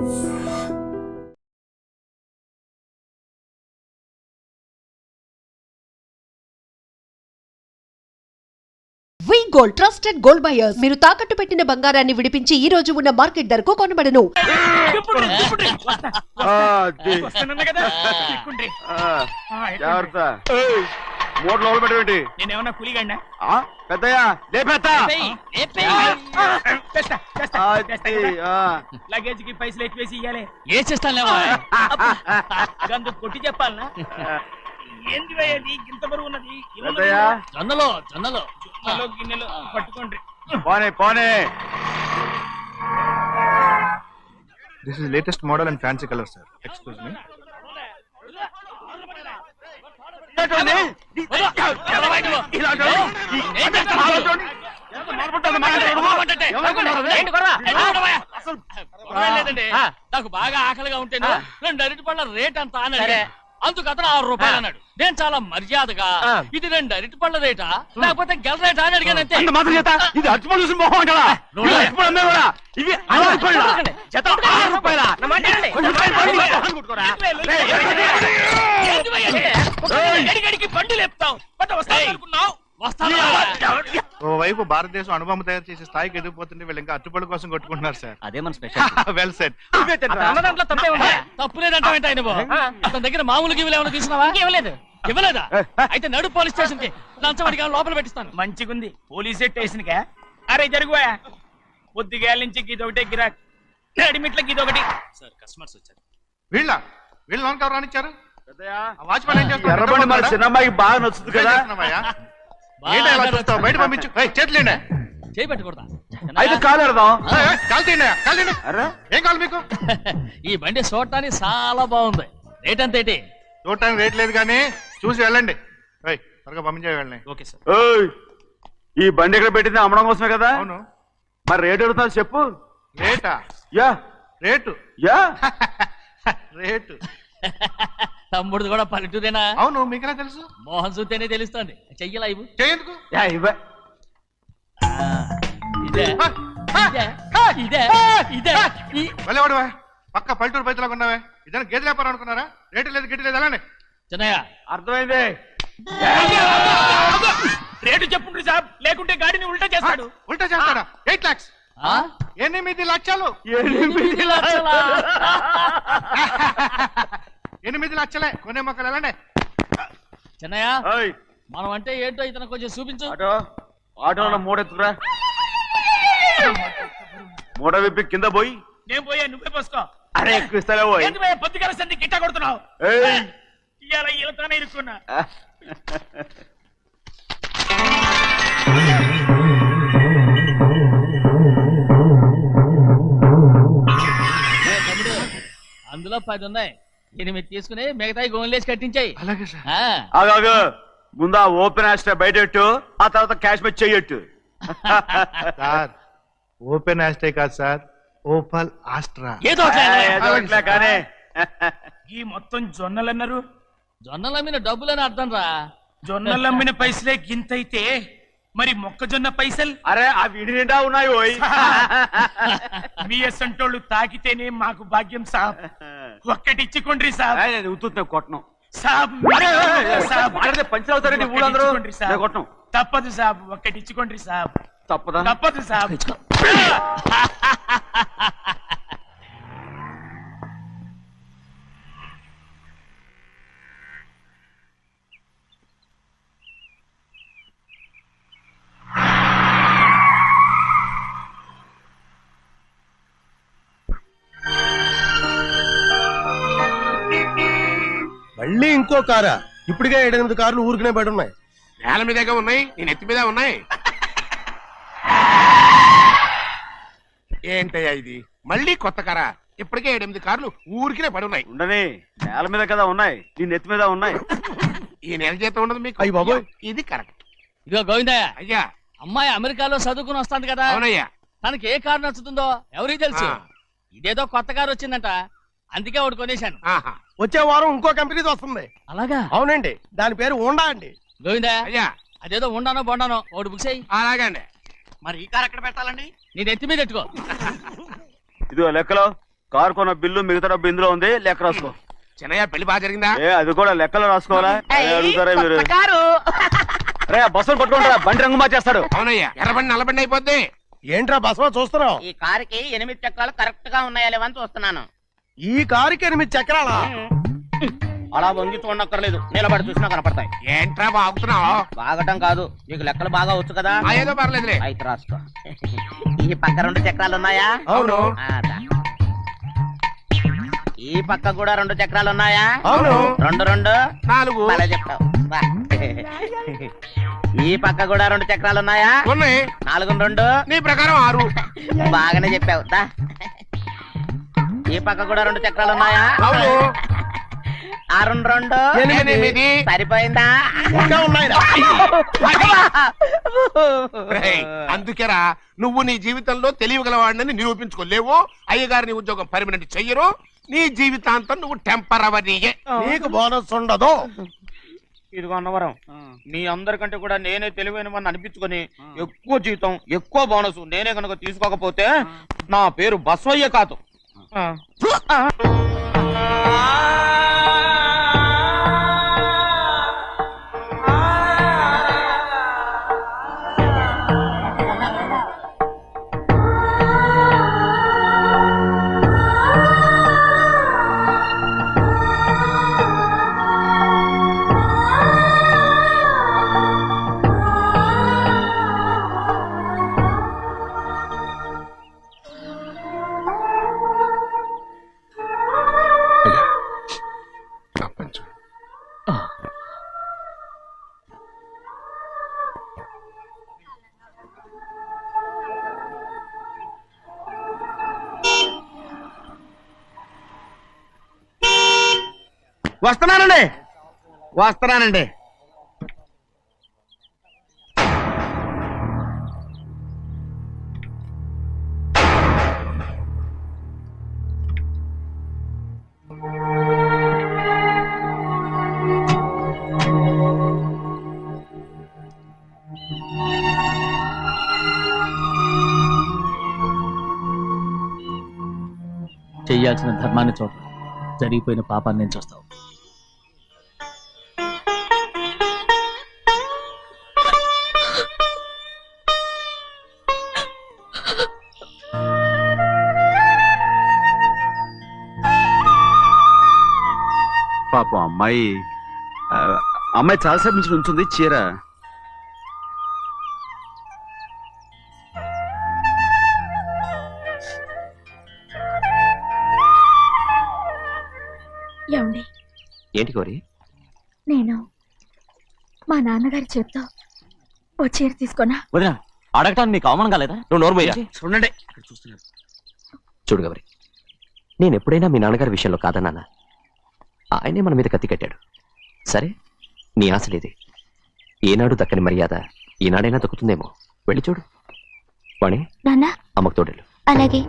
వి gold trusted gold buyers. మీరు తాకట్టు పెట్టిన బంగారాన్ని విడిపించి ఈ రోజు ఉన్న మార్కెట్ ధరకు కొనబడను. నేనేమన్నా కూలిగండా పెద్దయ్యా లగేజ్ కి పైసలు ఎక్కువేసి ఇయ్యాలి. ఏ చేస్తాను గందు కొట్టి చెప్పాలనా? ఏంది అది ఇంత బరువు ఉన్నది? జొన్నలో జొన్నలో గిన్నెలు పట్టుకోండి. పోనే పోనే. This is latest model and fancy color, sir. Excuse me. నాకు బాగా ఆకలిగా ఉంటే 2 అరటిపళ్ళ రేట్ అంత అన్నాడు. అందుకు అతను 6 రూపాయలు అన్నాడు. నేను చాలా మర్యాదగా ఇది 2 అరటిపళ్ళ రేటా లేకపోతే గెల రేటా అని అడిగానంతే. ఇది అరటిపళ్ళు చూసి మొహం అంటారా? బండి లేపుతావు అనుకున్నావు. ఓవైపు భారతదేశం అనుభవం తయారు చేసే స్థాయికి ఎదిగిపోతుంటే వీళ్ళు ఇంకా అట్టుపళ్ళ కోసం కొట్టుకుంటున్నారు సార్. అదే మన స్పెషల్. Well said. తప్పులేదంటే ఆయన అతని దగ్గర మామూలుగా ఇవ్వలేమో తీసుకున్నావా? ఇవ్వలేదా? అయితే నడు పోలీస్ స్టేషన్ కి లంచం అడిగా లోపల పెట్టిస్తాను. మంచిగుంది పోలీస్ స్టేషన్ కా. అరే జరుగుయా, పొద్దుగాల నుంచి ఇదొకటే గిరాక్, నడిమిట్లకి ఇదొకటి. సార్ కస్టమర్స్ వచ్చారు. వీళ్ళు లోన్ కవర్ రానిచ్చారు. ఎర్రబండి మన చిన్నమ్మాయికి బాగా నచ్చుతుంది కదా. బయట పంపించు. చేతులేండి. చేయి పెట్టకూడదా? అయితే కాలు ఎడదాం. ఏం కావాలి మీకు? ఈ బండి చూడటానికి చాలా బాగుంది. రేట్ అంత ఏంటి? చూడటానికి రేట్ లేదు కానీ చూసి వెళ్ళండి. త్వరగా పంపించే వెళ్ళండి. Okay sir. ఈ బండి ఎక్కడ పెట్టింది? అమ్మడం కోసమే కదా. అవును. మరి రేట్ అడుగుతా చెప్పు. రేటా? Yeah rate. Yeah rate. తమ్ముడు కూడా పల్లెటూరేనా? అవును. మీకెలా తెలుసు? మోహన్ చూస్తేనే తెలుస్తుంది. చెయ్యలా ఇవ్వు. చేయందుకు? ఇవే ఇదే ఇదే ఇదే వెళ్ళేవాడు పక్క పల్లెటూరు బయటలాగా ఉన్నావే. ఇదైనా గేదె వ్యాపారం అనుకున్నారా? రేటు లేదు గిట్టు లేదు అలానే. చిన్నయ్య అర్థమైంది. రేటు చెప్పుండ్రి సాబ్, లేకుంటే గాడిని ఉల్టా చేస్తాడు. ఉల్టా చేస్తాడా? 8 lakhs. 8 లక్షలు. 8 లక్షలా? 8 లక్షలే. కొనే మొక్కలు వెళ్ళండి. చిన్నయ్య మనం అంటే ఏంటో ఇతను కొంచెం చూపించు. ఆటోలో మూడెత్తుకురా. మూడ విప్పి కింద పోయి. నేను పోయా, నువ్వే పోసుకో. అరే ఎక్కువ ఇస్తాలే పోయి. పొద్దుగాల సంది గిట్ట కొడుతున్నావు. ఇవాళ ఇలానే ఇరుక్కున్నా. అందులో 10 ఉన్నాయి. 8 తీసుకుని మిగతాయి గోన్లేసి కట్టించాయి. అలాగే సార్. ఆగాగు. ముందు ఆ ఓపెన్ ఆస్ట్రా బయటెట్టు, ఆ తర్వాత క్యాష్ మెచ్ చెయ్యట్టు. సార్ ఓపెన్ ఆస్ట్రే కాదు సార్, ఓపల్ ఆస్ట్రా. ఏదో కానీ ఈ మొత్తం జొన్నలన్నారు. జొన్నలు అమ్మిన డబ్బులని అర్థం రా. జొన్నలు అమ్మిన పైసలే గింతైతే మరి మొక్కజొన్న పైసలు? అరే ఆ విడి నిండా ఉన్నాయి. పోయి మీ అసంటోళ్ళు తాకితేనే మాకు భాగ్యం సాబ్. ఒక్కటిచ్చుకోండి సాబ్. ఉత్తున్నా కొట్టను సాబ్. పంచర్ అవుతారండి ఊళ్ళందరూ. కొట్టను. తప్పదు సాబ్, ఒక్కటిచ్చుకోండి సాబ్. తప్పదా? తప్పదు సాబ్. మళ్ళీ ఇంకో కారా? ఇప్పటికే 7-8 కార్లు ఊరికనే బయట ఉన్నాయి. నేల మీదగా ఉన్నాయి, నేను ఎత్తి మీద ఉన్నాయి. ఏంటయ్యా ఇది? మళ్ళీ కొత్త కారా? ఇప్పటికే 7-8 కార్లు ఊరికినే పడి ఉన్నాయి. ఉండని, నేల మీద కదా ఉన్నాయి, నీ నెత్తి మీద ఉన్నాయి. ఈ నెల జీతం ఉండదు మీకు. అయ్య బాబోయ్. ఇది కరెక్ట్. ఇదిగో గోవిందయ్య, అయ్యా అమ్మాయి అమెరికాలో చదువుకుని వస్తాంది కదా. అవునయ్యా. తనకి ఏ కారు నచ్చుతుందో ఎవరికి తెలుసు. ఇదేదో కొత్త కారు వచ్చిందంట, అందుకే ఒకటి కొనేశాను. వచ్చే వారం ఇంకో కంపెనీది వస్తుంది. అలాగా? అవునండి, దాని పేరు హోండా అండి. గోవిందయ్య, అయ్యా అదేదో ఉండానో బొండానో ఒకటి బుక్ చేయి. అలాగండి. మరి ఈ కారు ఎక్కడ పెట్టాలండి? నీ నెత్తి మీద పెట్టుకో. ఇదిగో లెక్కలో కారు కొన్న బిల్లు మిగతా డబ్బు ఇందులో ఉంది, లెక్క రాసుకో. చిన్నయ్య పెళ్లి బాగా జరిగిందా? అది కూడా లెక్కలో రాసుకోవాలా? అడుగుతారా మీరు? రే బస్సులు పట్టుకుంటారా, బండి రంగు మార్చేస్తాడు. అవునయ్యా, ఎర్రబండి నల్లబండి అయిపోద్ది. ఏంట్రా బసవా చూస్తున్నావు? ఈ కారుకి 8 చక్రాలు కరెక్ట్ గా ఉన్నాయా లేవని చూస్తున్నాను. ఈ కారుకి 8 చక్రాలా? అలా వంగి చూడక్కర్లేదు, నిలబడి చూసినా కనపడతాయి. ఏంట్రా బాగుతున్నావు? బాగటం కాదు, నీకు లెక్కలు బాగా వచ్చు కదా. ఏదో పర్లేదులే. అయితే రాసుకో. ఈ పక్క 2 చక్రాలు ఉన్నాయా? అవును. ఈ పక్క కూడా 2 చక్రాలు ఉన్నాయా? అవును. 2 2 4 అలా చెప్తావు. బా. ఈ పక్క కూడా 2 చక్రాలు ఉన్నాయా? ఉన్నాయి. 4 2 నీ ప్రకారం 6. బాగానే చెప్పావు. దా. ఈ పక్క కూడా 2 చక్రాలు ఉన్నాయా? అవును. 6 2 8. సరిపోయిందా? ఇంకా ఉన్నాయిరా. రేయ్, అందుకేరా నువ్వు నీ జీవితంలో తెలియగలవాడిని నిరూపించుకోలేవు. అయ్యగారు నీ ఉద్యోగం పర్మనెంట్ చెయ్యరు. నీ జీవితాంతం నువ్వు టెంపరవరీయే. నీకు బోనస్ ఉండదు. ఇదిగో అన్నవరం, మీ అందరికంటే కూడా నేనే తెలివైన వాడిని అనిపించుకొని ఎక్కువ జీతం ఎక్కువ బోనస్ నేనే కనుక తీసుకోకపోతే నా పేరు బస్వయ్య కాదు. వస్తున్నానండి. చెయ్యాల్సిన ధర్మాన్ని చూడ, జరిగిపోయిన పాపాన్ని నేను చూస్తావు. పాపం అమ్మాయి చాలాసేపు నుంచి ఉంచుంది చీర. ఏమండి? ఏంటి కోరి? నేను మా నాన్నగారి చేత్తో ఓ చీర తీసుకున్నా. వదినా, అడగటానికి నీకు అవమానం కాలేదా? నువ్వు నోరుమయ్యా. చూడండి, చూడు గౌరి, నేను ఎప్పుడైనా మీ నాన్నగారి విషయంలో కాదన్నానా? ఆయనే మన మీద కత్తి కట్టాడు. సరే, నీ ఆశలేదే. ఏనాడు దక్కని మర్యాద ఈనాడైనా దక్కుతుందేమో. వెళ్ళి చూడు. వాణి, నాన్న అమ్మకు తోడేలు. అలాగే.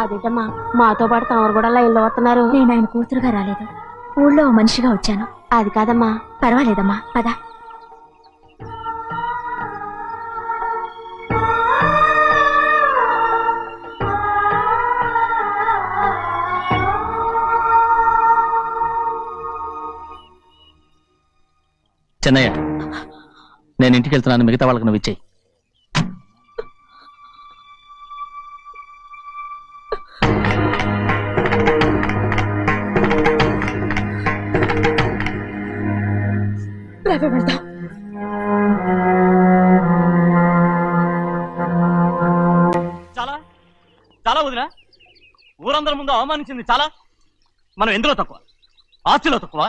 అదేటమ్మా, మాతో పాటు తమరు కూడా లైన్లో వస్తున్నారు. నేను ఆయన కూతురుగా రాలేదు, ఊళ్ళో మనిషిగా వచ్చాను. అది కాదమ్మా. పర్వాలేదమ్మా, పద. చెన్నయ్య, నేను ఇంటికి వెళ్తున్నాను. మిగతా వాళ్ళకి నువ్వు ఇచ్చేయి. చాలా చాలా వదినా, ఊరందరి ముందు అవమానించింది చాలా. మనం ఎందులో తక్కువ? ఆస్తిలో తక్కువ?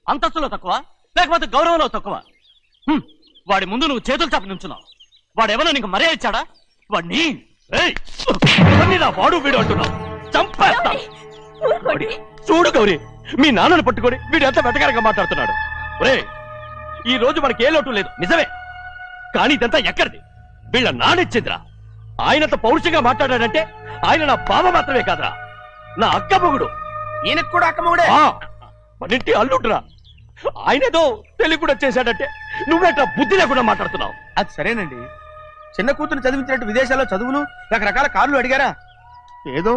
అంతస్తులో తక్కువ? లేకపోతే గౌరవంలో తక్కువ? వాడి ముందు నువ్వు చేతులు చాపి నుంచున్నావు. వాడెవరో నీకు మర్యాద ఇచ్చాడా? వాడిని వాడు వీడు అంటున్నావు. చంపేస్తా. చూడు గౌరీ, మీ నాన్నను పట్టుకొని వీడు ఎంత వెతకారంగా మాట్లాడుతున్నాడు. ఒరే, ఈ రోజు మనకి ఏ లోటు లేదు నిజమే, కానీ ఇదంతా ఎక్కడిది? వీళ్ళ నానిచ్చిందిరా. ఆయనంత పౌరుషంగా మాట్లాడాడంటే ఆయన నా బావ మాత్రమే కాదురా, నా అక్క మొగుడు. ఈయనకు కూడా అక్క మొగుడే. మనింటి అల్లుడురా. ఆయనేదో తెలివి కూడా చేశాడంటే నువ్వేట బుద్ధి లేకుండా మాట్లాడుతున్నావు. అది సరేనండి, చిన్న కూతురు చదివించినట్టు విదేశాల్లో చదువులు రకరకాల కార్లు అడిగారా? ఏదో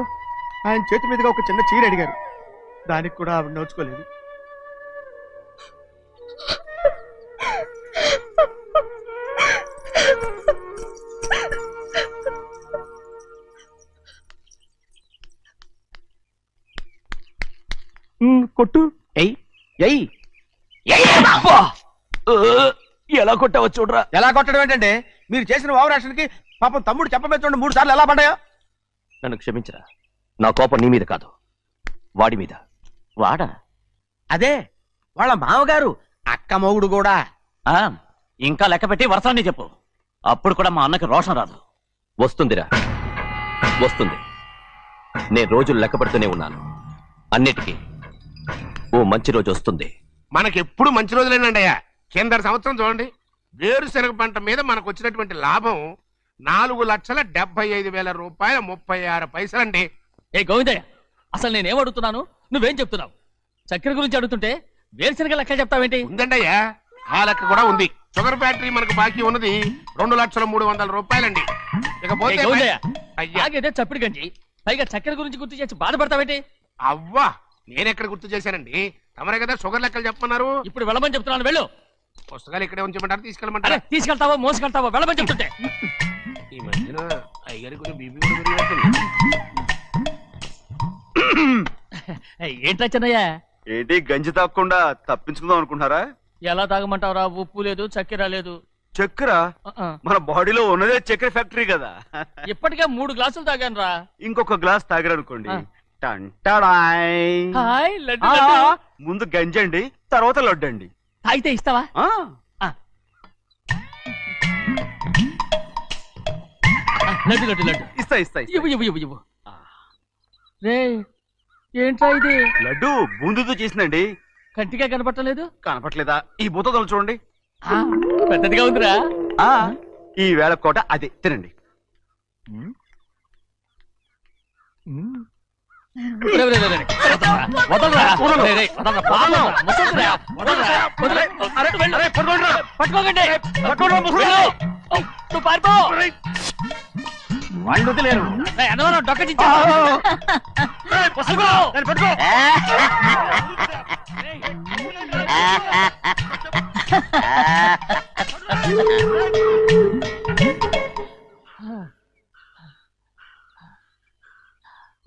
ఆయన చేతి మీదుగా ఒక చిన్న చీర అడిగారు, దానికి కూడా ఆవిడ నోచుకోలేదు. కొట్టు. ఎయ్ ఎయ్ ఎలా కొట్టావో చూడరా. ఎలా కొట్టడం ఏంటంటే, మీరు చేసిన ఓవరాక్షన్కి పాపం తమ్ముడు చెప్పబెట్టండి 3 సార్లు ఎలా పడ్డాయో. నన్ను క్షమించరా, నా కోపం నీ మీద కాదు, వాడి మీద. వాడా? అదే వాళ్ళ మామగారు అక్క మొగుడు కూడా. ఇంకా లెక్క పెట్టి వరసాన్ని చెప్పు, అప్పుడు కూడా మా అన్నకి రోషం రాదు. వస్తుందిరా, వస్తుంది. నేను రోజులు లెక్క పెడుతూనే ఉన్నాను, అన్నిటికీ ఓ మంచి రోజు వస్తుంది. మనకెప్పుడు మంచి రోజులేనండి అయ్యా. కింద సంవత్సరం చూడండి, వేరుశనగ పంట మీద మనకు వచ్చినటువంటి లాభం 4,75,000 రూపాయల 36 పైసలండి. ఏ గోవిందయ్య, అసలు నేనేం అడుగుతున్నాను, నువ్వేం చెప్తున్నావు? చక్కెర గురించి అడుగుతుంటే వేరుశనగ లెక్క చెప్తావేంటి? ఉందండి అయ్యా, ఆ లెక్క కూడా ఉంది. షుగర్ ఫ్యాక్టరీ మనకు బాకీ ఉన్నది 2,03,00,000 రూపాయలండి. ఇకపోతే అయ్యా చప్పుడు గంజి, పైగా చక్కెర గురించి గుర్తు చేసి బాధపడతావేంటి? అవ్వా, నేనెక్కడ గుర్తు చేశానండి, తమరే కదా షుగర్ లెక్కలు చెప్పమన్నారు. ఇప్పుడు వెళ్ళమని చెప్తున్నాను, వెళ్ళు. పుస్తకాలు ఇక్కడే ఉంచమంటారు, తీసుకెళ్ళమంటారా? తీసుకెళ్తావో మోసుకెళ్తావో వెళ్ళమని చెప్తుంటే. ఈ మధ్యన అయ్యారి కొంచెం బీపీ కూడా పెరిగినట్టుంది. ఏంట్రా చిన్నయ్య, ఏంటి గంజి తాగకుండా తప్పించుకుందాం అనుకుంటున్నారా? ఎలా తాగమంటావురా? ఉప్పు లేదు, చక్కెర లేదు. చక్కెర మన బాడీలో ఉన్నదే చక్కెర ఫ్యాక్టరీ కదా. ఇప్పటికే 3 గ్లాసులు తాగాను రా. ఇంకొక గ్లాస్ తాగారనుకోండి, హాయ్ లడ్డు. ముందు గంజండి, తర్వాత లడ్డండి. తాగితే ఇస్తావా? లడ్డు లడ్డు లడ్డు ఇస్తా ఇస్తా ఇవ్వు ఇవ్వు ఇవ్వు ఇవ్వు. రే ఏంట్రా ఇది? లడ్డు బూందుతో చేసిందండి. కంటిగా కనపట్టలేదు. కనపట్లేదా? ఈ బూతలు చూడండి, పెద్దదిగా ఉందిరా. ఈ వేళ కోట అదే తినండి. నువ్వు పారిపో. వాళ్ళు వదిలేరు. డొక్కటించా.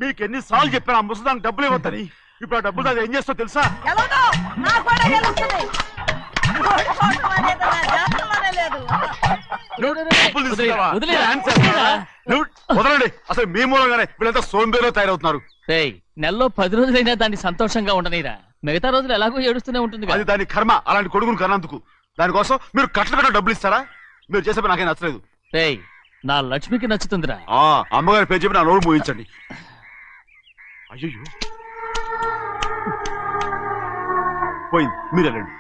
మీకు ఎన్నిసార్లు చెప్పాను ఆ ముసదానికి డబ్బులు ఇవ్వద్దని. ఇప్పుడు ఆ డబ్బులు అది ఏం చేస్తో తెలుసా? వదలండి, అసలు మీ మూలంగానే వీళ్ళంతా సోంబేలో తయారవుతున్నారు. నెలలో 10 రోజులైనా దాన్ని సంతోషంగా ఉండనీరా. మిగతా రోజులు ఎలాగో ఏడుస్తూనే ఉంటుంది. అది దాని కర్మ, అలాంటి కొడుకును కన్నందుకు. దానికోసం మీరు కట్ట డబ్బులు ఇస్తారా? మీరు చేసే నాకేం నచ్చలేదు. నా లక్ష్మికి నచ్చుతుందిరా. అమ్మగారి పేరు చెప్పి నా నోరు మూయించండి. అయ్యో పోయింది, మీరు వెళ్ళండి.